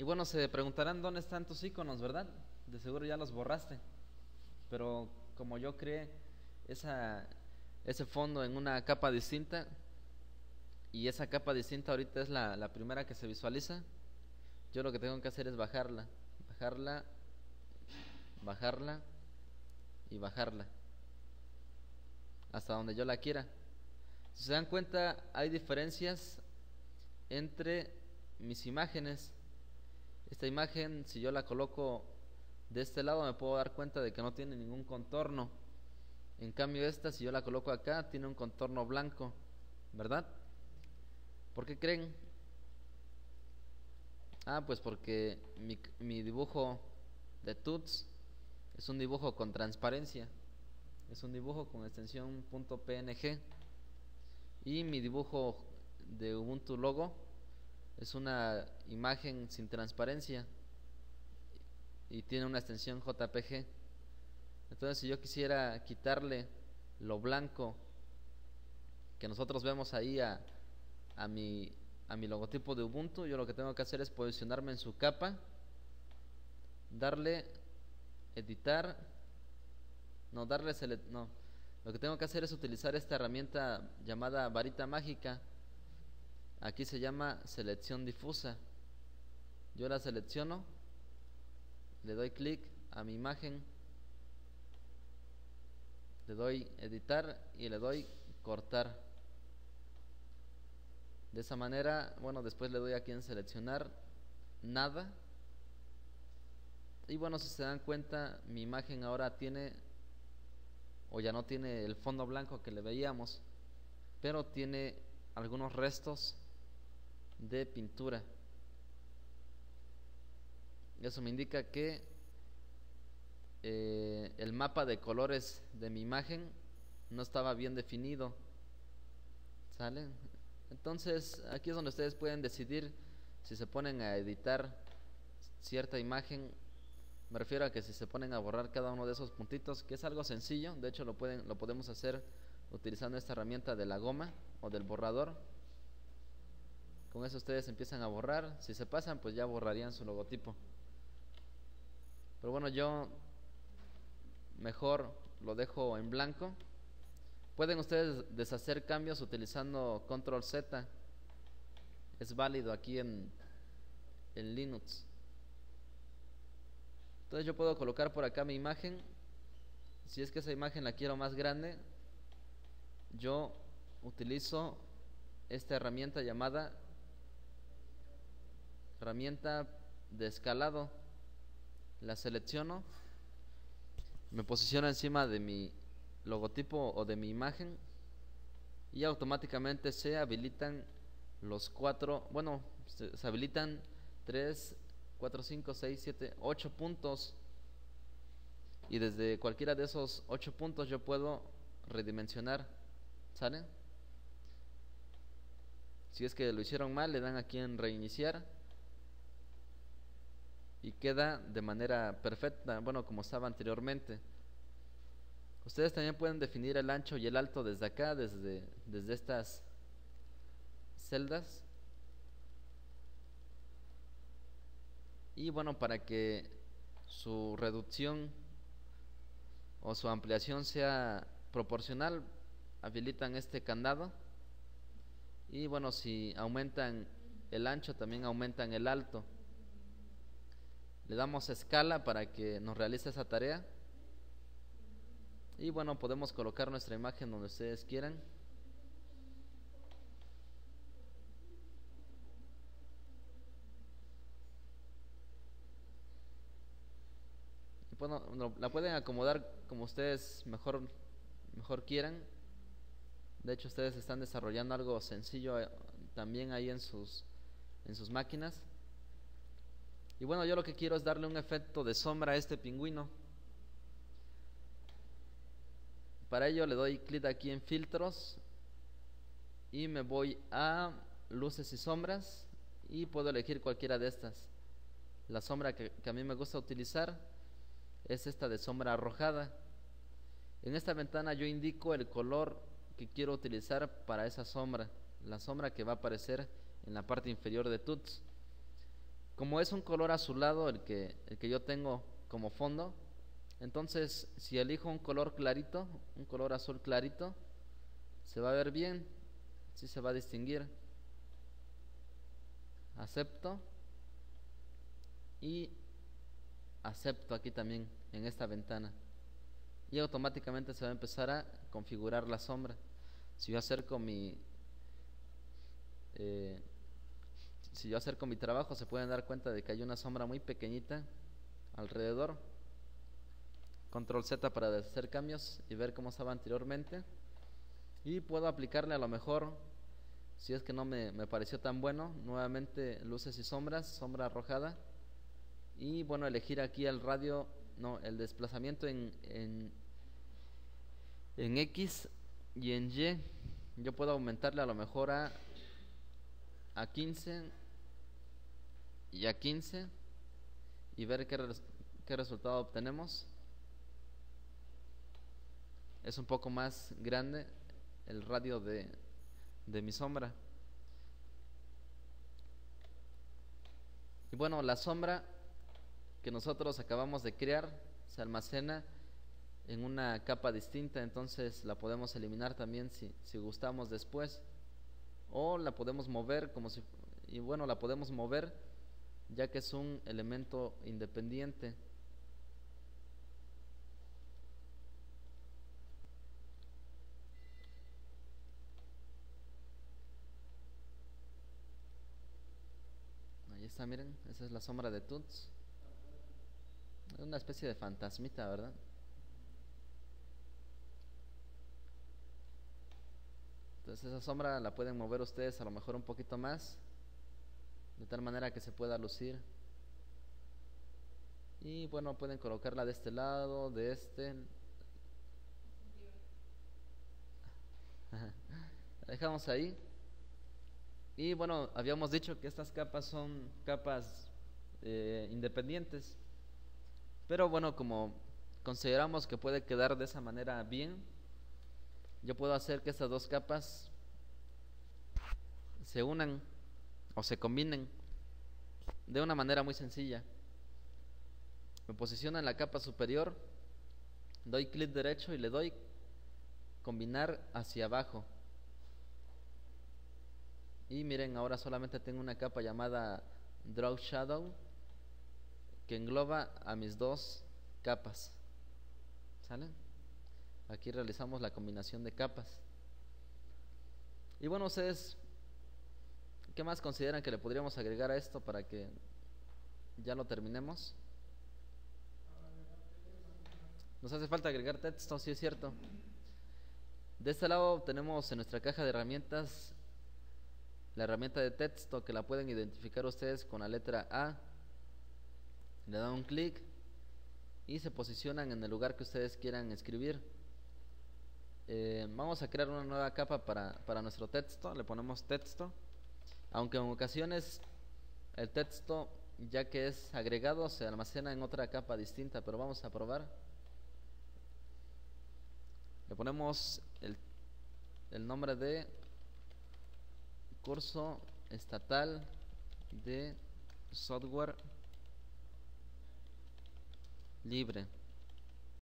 Y bueno, se preguntarán dónde están tus iconos, ¿verdad? De seguro ya los borraste. Pero como yo creé esa, ese fondo en una capa distinta, y esa capa distinta ahorita es la primera que se visualiza, yo lo que tengo que hacer es bajarla, bajarla, bajarla y bajarla hasta donde yo la quiera. Si se dan cuenta, hay diferencias entre mis imágenes. Esta imagen, si yo la coloco de este lado, me puedo dar cuenta de que no tiene ningún contorno. En cambio esta, si yo la coloco acá, tiene un contorno blanco, ¿verdad? ¿Por qué creen? Pues porque mi dibujo de tuts es un dibujo con transparencia, es un dibujo con extensión .png, y mi dibujo de Ubuntu logo es una imagen sin transparencia y tiene una extensión JPG. Entonces, si yo quisiera quitarle lo blanco que nosotros vemos ahí a mi logotipo de Ubuntu, yo lo que tengo que hacer es posicionarme en su capa, darle editar, no, darle no, lo que tengo que hacer es utilizar esta herramienta llamada varita mágica. Aquí se llama selección difusa. Yo la selecciono, le doy clic a mi imagen, le doy editar y le doy cortar. De esa manera, bueno, después le doy aquí en seleccionar nada. Y bueno, si se dan cuenta, mi imagen ahora tiene, o ya no tiene el fondo blanco que le veíamos, pero tiene algunos restos de pintura. Eso me indica que el mapa de colores de mi imagen no estaba bien definido. ¿Sale? Entonces aquí es donde ustedes pueden decidir si se ponen a editar cierta imagen. Me refiero a que si se ponen a borrar cada uno de esos puntitos, que es algo sencillo. De hecho lo podemos hacer utilizando esta herramienta de la goma o del borrador. Con eso ustedes empiezan a borrar. Si se pasan, pues ya borrarían su logotipo. Pero bueno, yo mejor lo dejo en blanco. Pueden ustedes deshacer cambios utilizando Control Z. Es válido aquí en Linux. Entonces yo puedo colocar por acá mi imagen. Si es que esa imagen la quiero más grande, yo utilizo esta herramienta llamada herramienta de escalado. La selecciono, me posiciono encima de mi logotipo o de mi imagen y automáticamente se habilitan los cuatro, bueno, se habilitan 3, 4, 5, 6, 7, 8 puntos, y desde cualquiera de esos 8 puntos yo puedo redimensionar. ¿Sale? Si es que lo hicieron mal, le dan aquí en reiniciar y queda de manera perfecta, bueno, como estaba anteriormente. Ustedes también pueden definir el ancho y el alto desde acá, desde estas celdas. Y bueno, para que su reducción o su ampliación sea proporcional, habilitan este candado. Y bueno, si aumentan el ancho, también aumentan el alto. Le damos escala para que nos realice esa tarea. Y bueno, podemos colocar nuestra imagen donde ustedes quieran. Y bueno, la pueden acomodar como ustedes mejor quieran. De hecho, ustedes están desarrollando algo sencillo también ahí en sus máquinas. Y bueno, yo lo que quiero es darle un efecto de sombra a este pingüino. Para ello le doy clic aquí en filtros y me voy a luces y sombras y puedo elegir cualquiera de estas. La sombra que a mí me gusta utilizar es esta de sombra arrojada. En esta ventana yo indico el color que quiero utilizar para esa sombra, la sombra que va a aparecer en la parte inferior de tuts. como es un color azulado el que yo tengo como fondo, entonces si elijo un color clarito, un color azul clarito, se va a ver bien, sí se va a distinguir. Acepto y acepto aquí también en esta ventana, y automáticamente se va a empezar a configurar la sombra. Si yo acerco mi eh, si yo acerco mi trabajo, se pueden dar cuenta de que hay una sombra muy pequeñita alrededor. Control Z para hacer cambios y ver cómo estaba anteriormente, y puedo aplicarle a lo mejor, si es que no me pareció tan bueno, nuevamente luces y sombras, sombra arrojada, y bueno, elegir aquí el radio, no, el desplazamiento en X y en Y. Yo puedo aumentarle a lo mejor a 15 y a 15 y ver qué resultado obtenemos. Es un poco más grande el radio de mi sombra. Y bueno, la sombra que nosotros acabamos de crear se almacena en una capa distinta, entonces la podemos eliminar también si gustamos después, o la podemos mover y bueno, la podemos mover ya que es un elemento independiente. Ahí está, miren, esa es la sombra de Tuts. Es una especie de fantasmita, ¿verdad? Entonces esa sombra la pueden mover ustedes a lo mejor un poquito más, de tal manera que se pueda lucir. Y bueno, pueden colocarla de este lado, de este. La dejamos ahí. Y bueno, habíamos dicho que estas capas son capas independientes. Pero bueno, como consideramos que puede quedar de esa manera bien, yo puedo hacer que estas dos capas se unan o se combinen de una manera muy sencilla. Me posiciono en la capa superior, doy clic derecho y le doy combinar hacia abajo. Y miren, ahora solamente tengo una capa llamada Draw Shadow que engloba a mis dos capas. ¿Sale? Aquí realizamos la combinación de capas. Y bueno, ustedes, ¿qué más consideran que le podríamos agregar a esto para que ya lo terminemos? Nos hace falta agregar texto, sí es cierto. De este lado tenemos en nuestra caja de herramientas la herramienta de texto, que la pueden identificar ustedes con la letra A. Le dan un clic y se posicionan en el lugar que ustedes quieran escribir. Vamos a crear una nueva capa para nuestro texto. Le ponemos texto, aunque en ocasiones el texto, ya que es agregado, se almacena en otra capa distinta, pero vamos a probar. Le ponemos el nombre de curso estatal de software libre.